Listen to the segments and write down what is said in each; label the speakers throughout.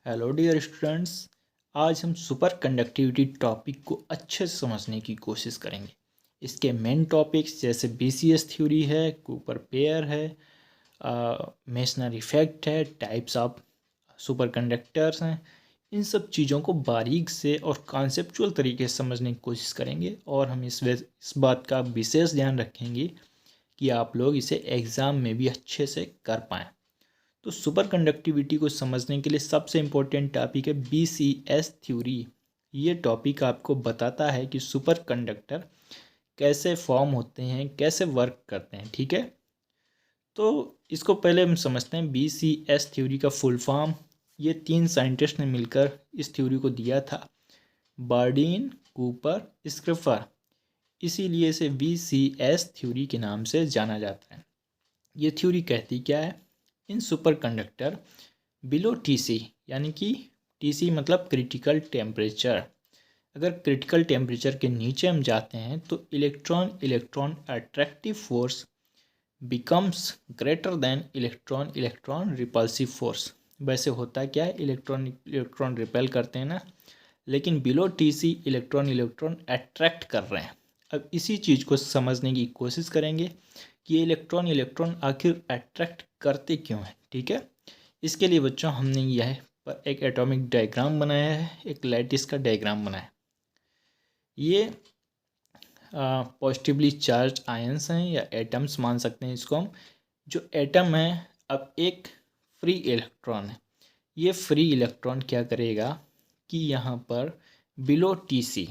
Speaker 1: Hello dear students. आज हम super conductivity topic को अच्छे से समझने की कोशिश करेंगे। इसके मेन टॉपिक्स जैसे बीसीएस थ्योरी है, कूपर पेयर है, मेसनर इफेक्ट है, टाइप्स ऑफ सुपर कंडक्टर्स हैं। इन सब चीज़ों को बारीक से और कॉन्सेप्चुअल तरीके से समझने की कोशिश करेंगे और हम इस बात का विशेष ध्यान रखेंगे कि आप लोग इसे एग्ज़ाम में भी अच्छे से कर पाएँ। तो सुपर कंडक्टिविटी को समझने के लिए सबसे इम्पोर्टेंट टॉपिक है बीसीएस थ्योरी। ये टॉपिक आपको बताता है कि सुपर कंडक्टर कैसे फॉर्म होते हैं, कैसे वर्क करते हैं। ठीक है, तो इसको पहले हम समझते हैं। बीसीएस थ्योरी का फुल फॉर्म ये तीन साइंटिस्ट ने मिलकर इस थ्योरी को दिया था, बार्डीन, कूपर, स्क्रिफर। इसीलिए इसे बीसीएस थ्योरी के नाम से जाना जाता है। ये थ्योरी कहती क्या है? इन सुपर कंडक्टर बिलो टीसी, यानी कि टीसी मतलब क्रिटिकल टेम्परेचर, अगर क्रिटिकल टेम्परेचर के नीचे हम जाते हैं तो electron electron attractive force becomes greater than electron electron repulsive force. वैसे होता क्या है, इलेक्ट्रॉन इलेक्ट्रॉन रिपेल करते हैं ना, लेकिन below TC electron electron attract कर रहे हैं। अब इसी चीज़ को समझने की कोशिश करेंगे कि ये इलेक्ट्रॉन इलेक्ट्रॉन आखिर अट्रैक्ट करते क्यों हैं। ठीक है, इसके लिए बच्चों हमने यह पर एक एटॉमिक डायग्राम बनाया है, एक लैटिस का डायग्राम बनाया है। ये पॉजिटिवली चार्ज आयंस हैं या एटम्स मान सकते हैं इसको हम। जो एटम है, अब एक फ्री इलेक्ट्रॉन है। ये फ्री इलेक्ट्रॉन क्या करेगा कि यहाँ पर बिलो टीसी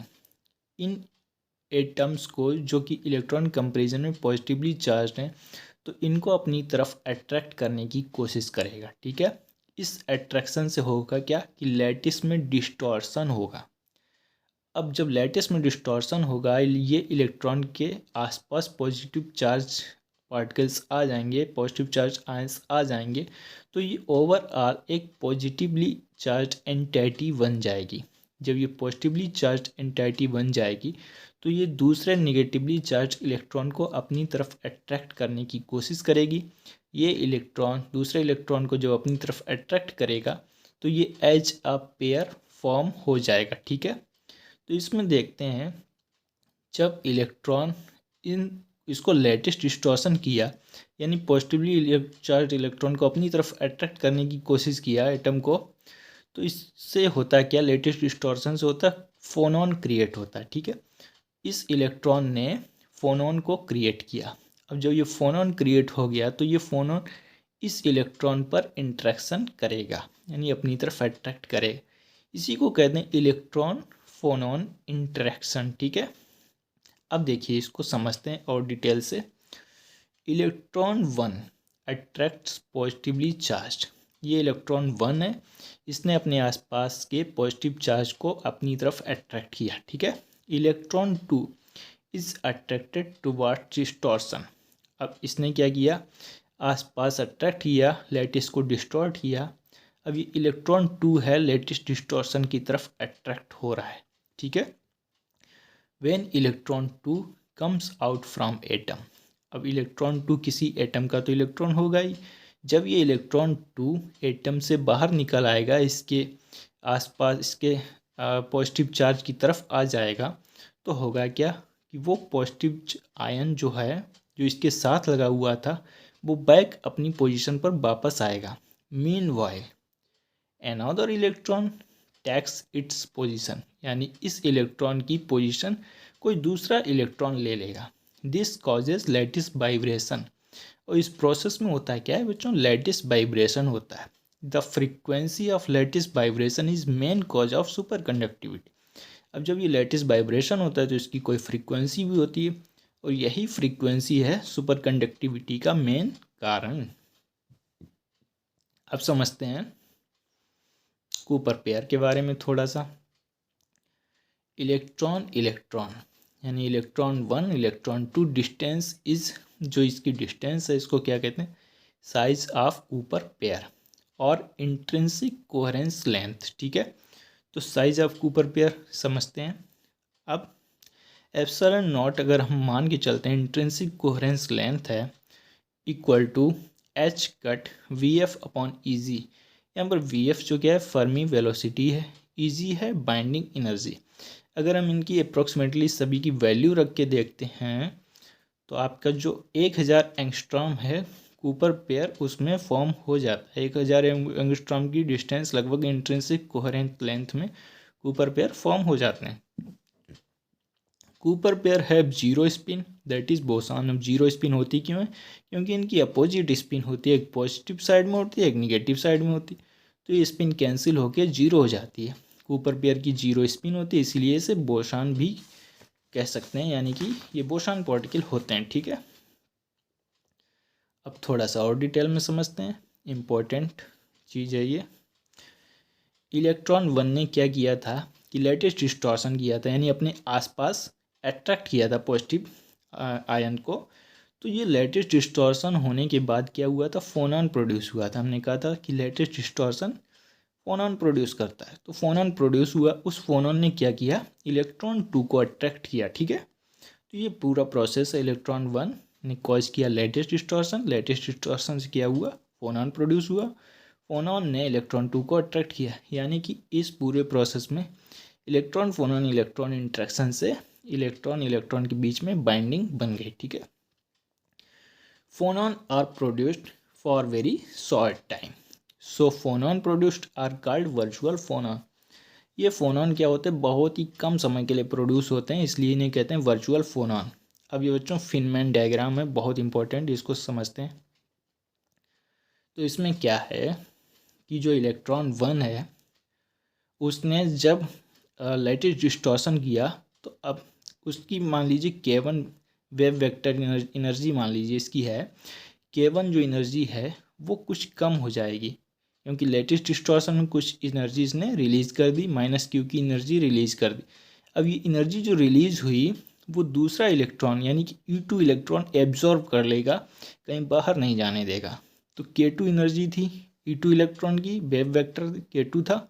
Speaker 1: इन एटम्स को, जो कि इलेक्ट्रॉन कंपेरिजन में पॉजिटिवली चार्ज हैं, तो इनको अपनी तरफ अट्रैक्ट करने की कोशिश करेगा। ठीक है, इस अट्रैक्शन से होगा क्या कि लैटिस में डिस्टॉर्शन होगा। अब जब लैटिस में डिस्टॉर्शन होगा, ये इलेक्ट्रॉन के आसपास पॉजिटिव चार्ज पार्टिकल्स आ जाएंगे, पॉजिटिव चार्ज आयंस आ जाएंगे, तो ये ओवरऑल एक पॉजिटिवली चार्ज एंटिटी बन जाएगी। जब ये पॉजिटिवली चार्ज एंटिटी बन जाएगी तो ये दूसरे निगेटिवली चार्ज इलेक्ट्रॉन को अपनी तरफ अट्रैक्ट करने की कोशिश करेगी। ये इलेक्ट्रॉन दूसरे इलेक्ट्रॉन को जब अपनी तरफ अट्रैक्ट करेगा तो ये एज अ पेयर फॉर्म हो जाएगा। ठीक है, तो इसमें देखते हैं, जब इलेक्ट्रॉन इन इसको लेटेस्ट डिस्टॉर्शन किया, यानी पॉजिटिवली चार्ज इलेक्ट्रॉन को अपनी तरफ अट्रैक्ट करने की कोशिश किया एटम को, तो इससे होता क्या, लेटेस्ट डिस्टॉर्शन से होता फोनॉन क्रिएट होता है। ठीक है, इस इलेक्ट्रॉन ने फोनॉन को क्रिएट किया। अब जब ये फोनॉन क्रिएट हो गया तो ये फोनॉन इस इलेक्ट्रॉन पर इंट्रैक्शन करेगा, यानी अपनी तरफ अट्रैक्ट करेगा। इसी को कहते हैं इलेक्ट्रॉन फोनॉन इंटरेक्शन। ठीक है, अब देखिए इसको समझते हैं और डिटेल से। Electron one attracts positively charge. ये इलेक्ट्रॉन वन है, इसने अपने आसपास के पॉजिटिव चार्ज को अपनी तरफ अट्रैक्ट किया। ठीक है, electron two is attracted toward distortion. अब इसने क्या किया, आसपास अट्रैक्ट किया, लेटिस को डिस्टॉर्ट किया। अब ये इलेक्ट्रॉन टू है, लेटिस डिस्टॉर्शन की तरफ अट्रैक्ट हो रहा है। ठीक है, when electron two comes out from atom. अब इलेक्ट्रॉन टू किसी एटम का तो इलेक्ट्रॉन होगा ही। जब ये इलेक्ट्रॉन टू एटम से बाहर निकल आएगा, इसके आसपास इसके पॉजिटिव चार्ज की तरफ आ जाएगा, तो होगा क्या कि वो पॉजिटिव आयन जो है, जो इसके साथ लगा हुआ था, वो बैक अपनी पोजीशन पर वापस आएगा। Meanwhile another electron takes its position, यानी इस इलेक्ट्रॉन की पोजीशन कोई दूसरा इलेक्ट्रॉन ले लेगा। This causes lattice vibration. और इस प्रोसेस में होता है क्या है बच्चों, लैटिस वाइब्रेशन होता है। The frequency of lattice vibration is main cause of super conductivity. अब जब ये लैटिस वाइब्रेशन होता है तो इसकी कोई फ्रीक्वेंसी भी होती है, और यही फ्रीक्वेंसी है सुपर कंडक्टिविटी का मेन कारण। अब समझते हैं कूपर पेयर के बारे में थोड़ा सा। इलेक्ट्रॉन इलेक्ट्रॉन यानी electron one electron two distance is, जो इसकी डिस्टेंस है इसको क्या कहते हैं, साइज ऑफ कूपर पेयर और इंट्रिंसिक कोहेरेंस लेंथ। ठीक है, तो साइज ऑफ कूपर पेयर समझते हैं। अब एप्सिलॉन नॉट अगर हम मान के चलते हैं, इंट्रिंसिक कोहेरेंस लेंथ है equal to H cut V F upon E G, यहाँ पर Vf जो क्या है, फर्मी वेलोसिटी है, ईजी है बाइंडिंग एनर्जी। अगर हम इनकी अप्रोक्सीमेटली सभी की वैल्यू रख के देखते हैं तो आपका जो 1000 एंगस्ट्रॉम है कूपर पेयर उसमें फॉर्म हो जाता है। 1000 एंगस्ट्रॉम की डिस्टेंस लगभग इंट्रिंसिक कोहेरेंट लेंथ में कूपर पेयर फॉर्म हो जाते हैं। कूपर पेयर है zero spin, that is boson. अब जीरो स्पिन होती क्यों है? क्योंकि इनकी अपोजिट स्पिन होती है, एक पॉजिटिव साइड में होती है, एक निगेटिव साइड में होती है, तो ये स्पिन कैंसिल होकर जीरो हो जाती है। कूपर पेयर की जीरो स्पिन होती है, इसलिए इसे बोसॉन भी कह सकते हैं, यानी कि ये बोसॉन पार्टिकल होते हैं। ठीक है, अब थोड़ा सा और डिटेल में समझते हैं, इम्पोर्टेंट चीज़ है ये। इलेक्ट्रॉन वन ने क्या किया था कि लेटेस्ट डिस्टॉर्शन किया था, यानी अपने आसपास अट्रैक्ट किया था पॉजिटिव आयन को। तो ये लेटेस्ट डिस्टॉर्शन होने के बाद क्या हुआ था, फोनॉन प्रोड्यूस हुआ था। हमने कहा था कि लेटेस्ट डिस्टॉर्शन फोनॉन प्रोड्यूस करता है, तो फोनॉन प्रोड्यूस हुआ। उस फोनॉन ने क्या किया, इलेक्ट्रॉन टू को अट्रैक्ट किया। ठीक है, तो ये पूरा प्रोसेस है। इलेक्ट्रॉन वन ने कॉज किया लेटेस्ट डिस्टॉर्शन, लेटेस्ट डिस्टॉर्शन से क्या हुआ, फोनॉन प्रोड्यूस हुआ, फोनॉन ने इलेक्ट्रॉन टू को अट्रैक्ट किया। यानी कि इस पूरे प्रोसेस में इलेक्ट्रॉन फोनॉन इलेक्ट्रॉन इंट्रैक्शन से इलेक्ट्रॉन इलेक्ट्रॉन के बीच में बाइंडिंग बन गई। ठीक है, phonon are produced for very short time, so phonon produced are called virtual phonon. ये फोनॉन क्या होते हैं, बहुत ही कम समय के लिए प्रोड्यूस होते हैं, इसलिए इन्हें कहते हैं वर्चुअल फोनॉन। अब ये बच्चों फिनमैन डायग्राम है, बहुत इंपॉर्टेंट, इसको समझते हैं। तो इसमें क्या है कि जो इलेक्ट्रॉन वन है उसने जब लेटेस्ट डिस्टॉर्शन किया, तो अब उसकी मान लीजिए K1 वेव वेक्टर एनर्जी मान लीजिए इसकी है, K1 जो एनर्जी है वो कुछ कम हो जाएगी, क्योंकि लेटेस्ट डिस्टॉर्शन में कुछ एनर्जी इसने रिलीज़ कर दी, -Q की एनर्जी रिलीज़ कर दी। अब ये एनर्जी जो रिलीज़ हुई वो दूसरा इलेक्ट्रॉन यानी कि E2 इलेक्ट्रॉन एब्जॉर्ब कर लेगा, कहीं बाहर नहीं जाने देगा। तो K2 एनर्जी थी E2 इलेक्ट्रॉन की, वेव वेक्टर K2 था।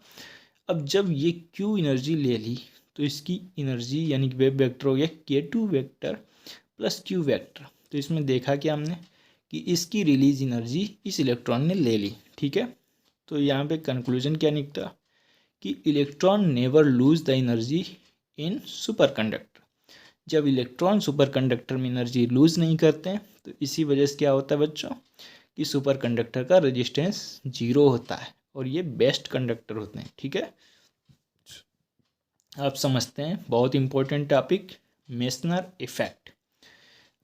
Speaker 1: अब जब ये Q एनर्जी ले ली तो इसकी एनर्जी यानी कि वेव वेक्टर हो गया K2 vector plus Q vector. तो इसमें देखा कि हमने कि इसकी रिलीज एनर्जी इस इलेक्ट्रॉन ने ले ली। ठीक है, तो यहाँ पे कंक्लूजन क्या निकला कि electron never lose the energy in super conductor. जब इलेक्ट्रॉन सुपर कंडक्टर में एनर्जी लूज नहीं करते हैं तो इसी वजह से क्या होता है बच्चों कि सुपर कंडक्टर का रेजिस्टेंस जीरो होता है और ये बेस्ट कंडक्टर होते हैं। ठीक है, आप समझते हैं, बहुत important topic, Meissner effect.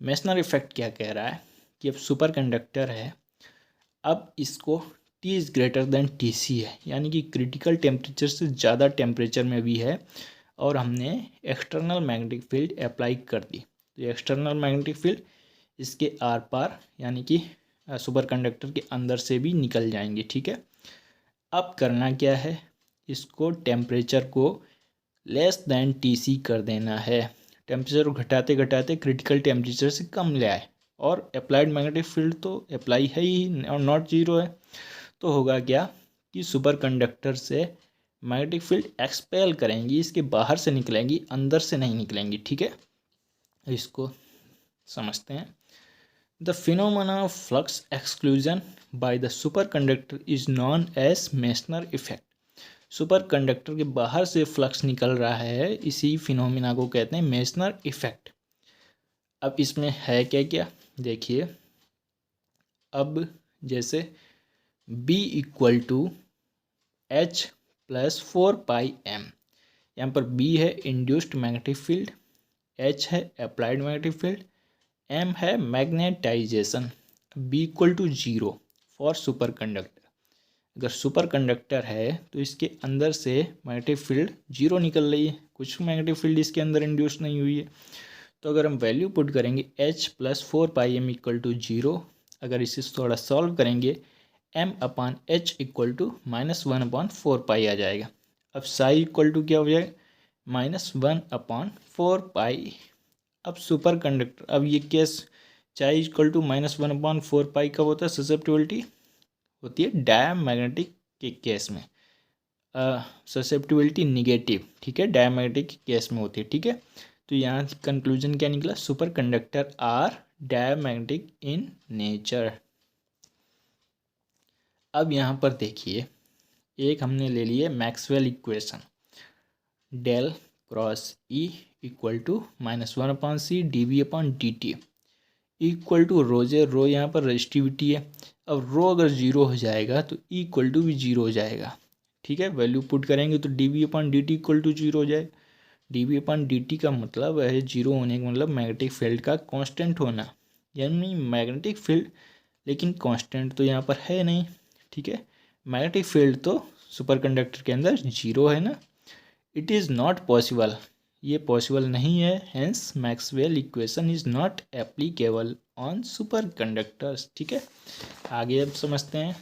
Speaker 1: Meissner effect क्या कह रहा है कि अब सुपर कंडक्टर है, अब इसको T is greater than TC है, यानी कि क्रिटिकल टेम्परेचर से ज़्यादा टेम्परेचर में भी है, और हमने एक्सटर्नल मैग्नेटिक फील्ड अप्लाई कर दी। तो एक्सटर्नल मैग्नेटिक फील्ड इसके आर पार यानी कि सुपर कंडक्टर के अंदर से भी निकल जाएंगे। ठीक है, अब करना क्या है, इसको टेम्परेचर को लेस दैन TC कर देना है। टेम्परेचर को घटाते घटाते क्रिटिकल टेम्परेचर से कम ले आए, और अप्लाइड मैग्नेटिक फील्ड तो अप्लाई है ही और नॉट जीरो है, तो होगा क्या कि सुपर कंडक्टर से मैग्नेटिक फील्ड एक्सपेल करेंगी, इसके बाहर से निकलेंगी, अंदर से नहीं निकलेंगी। ठीक है, इसको समझते हैं। The phenomena of flux exclusion by the super conductor is known as Meissner effect. Super conductor के बाहर से फ्लक्स निकल रहा है, इसी फिनोमिना को कहते हैं मेसनर इफेक्ट। अब इसमें है क्या क्या देखिए, अब जैसे B equal to H plus 4πm, यहाँ पर B है इंड्यूस्ड मैग्नेटिक फील्ड, H है अप्लाइड मैग्नेटिक फील्ड, M है magnetisation. B equal to 0 for super conductor. अगर सुपर कंडक्टर है तो इसके अंदर से मैग्नेटिक फील्ड 0 निकल रही है, कुछ मैग्नेटिक फील्ड इसके अंदर इंड्यूस नहीं हुई है। तो अगर हम वैल्यू पुट करेंगे H plus 4πm equal to 0, अगर इसे थोड़ा सॉल्व करेंगे M upon H equal to -1/4π आ जाएगा। अब साई इक्वल टू क्या हो जाएगा, -1/4π। अब सुपर कंडक्टर, अब ये केस चाई इक्वल टू -1/4π कब होता है, ससेप्टिबिलिटी होती है डायमैग्नेटिक के केस में, ससेप्टिबिलिटी निगेटिव। ठीक है, डायमैग्नेटिक के केस में होती है। ठीक है, तो यहाँ कंक्लूजन क्या निकला, superconductor are diamagnetic in nature. अब यहाँ पर देखिए एक हमने ले लिए Maxwell equation, del cross E equal to -1/c dv/dt equal to rho यहाँ पर रजिस्टिविटी है। अब रो अगर जीरो हो जाएगा तो इक्वल टू भी जीरो हो जाएगा, ठीक है। वैल्यू पुट करेंगे तो dv/dt इक्वल टू जीरो हो जाए। dv/dt का मतलब है जीरो होने का मतलब मैग्नेटिक फील्ड का कांस्टेंट होना, यानी मैग्नेटिक फील्ड, लेकिन कांस्टेंट तो यहाँ पर है नहीं, ठीक है। मैग्नेटिक फील्ड तो सुपर कंडक्टर के अंदर जीरो है ना। इट इज़ नॉट पॉसिबल, ये पॉसिबल नहीं है, hence Maxwell equation is not applicable on super conductors, ठीक है। आगे अब समझते हैं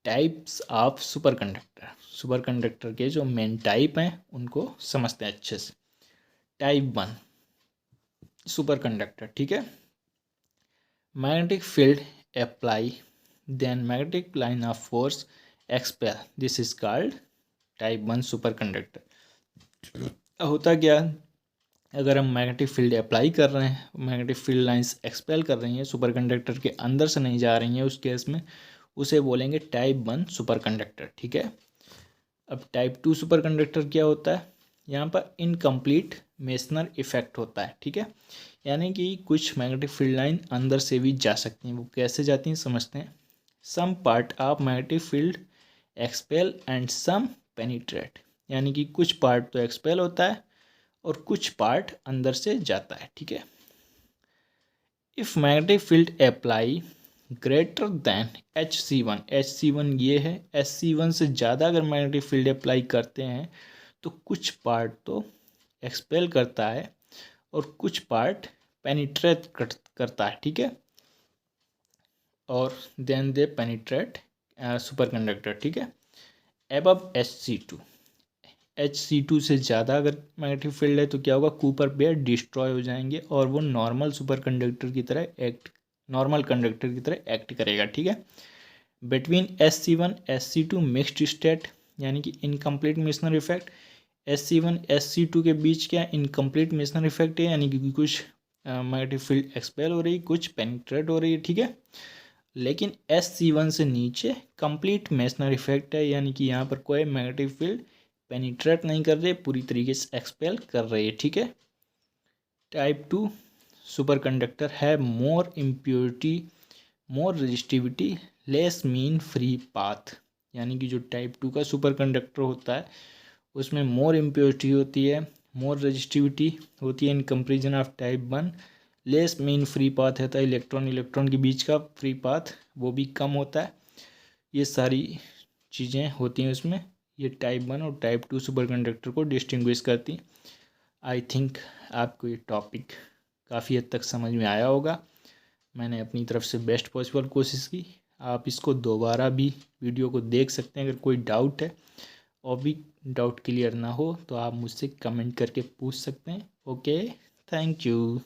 Speaker 1: types of super conductor. Super conductor के जो मेन टाइप हैं उनको समझते हैं अच्छे से। टाइप 1 सुपर कंडक्टर, ठीक है। Magnetic field apply then magnetic line of force expel, this is called type 1 super conductor. होता क्या, अगर हम मैग्नेटिक फील्ड अप्लाई कर रहे हैं, मैग्नेटिक फील्ड लाइंस एक्सपेल कर रही हैं, सुपर कंडक्टर के अंदर से नहीं जा रही हैं, उस केस में उसे बोलेंगे टाइप 1 सुपर कंडक्टर, ठीक है। अब टाइप 2 सुपर कंडक्टर क्या होता है, यहाँ पर इनकम्प्लीट मेसनर इफेक्ट होता है, ठीक है। यानी कि कुछ मैग्नेटिक फील्ड लाइन अंदर से भी जा सकती हैं। वो कैसे जाती हैं समझते हैं। Some part of magnetic field expel and some penetrate, यानी कि कुछ पार्ट तो एक्सपेल होता है और कुछ पार्ट अंदर से जाता है, ठीक है। If magnetic field apply greater than HC1, HC1 ये है, HC1 से ज़्यादा अगर मैग्नेटिक फील्ड अप्लाई करते हैं तो कुछ पार्ट तो एक्सपेल करता है और कुछ पार्ट पेनिट्रेट करता है, ठीक है। और then they penetrate super conductor, ठीक है। एबव HC2 से ज़्यादा अगर मैग्नेटिक फील्ड है तो क्या होगा, कूपर पेयर डिस्ट्रॉय हो जाएंगे और वो नॉर्मल सुपर कंडक्टर की तरह एक्ट करेगा, ठीक है। Between SC1 SC2 mixed state, यानी कि incomplete Meissner effect. SC1 SC2 के बीच क्या इनकम्प्लीट मेसनर इफेक्ट है, यानी कि कुछ मैग्नेटिक फील्ड एक्सपेल हो रही, कुछ पेनिट्रेट हो रही है, ठीक है। लेकिन SC1 से नीचे कंप्लीट मेसनर इफेक्ट है, यानी कि यहाँ पर कोई मैग्नेटिक फील्ड पेनिट्रेट नहीं कर रहे, पूरी तरीके से एक्सपेल कर रही है, ठीक है। टाइप 2 सुपर कंडक्टर है more impurity, more resistivity, less mean free path, यानी कि जो टाइप 2 का सुपर कंडक्टर होता है उसमें मोर इम्प्योरिटी होती है, मोर रजिस्टिविटी होती है in comparison of type 1, less mean free path होता है, इलेक्ट्रॉन के बीच का फ्री पाथ वो भी कम होता है। ये सारी चीज़ें होती हैं उसमें, ये टाइप 1 और टाइप 2 सुपर कंडक्टर को डिस्टिंग्विश करती। आई थिंक आपको ये टॉपिक काफ़ी हद तक समझ में आया होगा। मैंने अपनी तरफ से बेस्ट पॉसिबल कोशिश की। आप इसको दोबारा भी वीडियो को देख सकते हैं। अगर कोई डाउट है और भी डाउट क्लियर ना हो तो आप मुझसे कमेंट करके पूछ सकते हैं। Okay, thank you.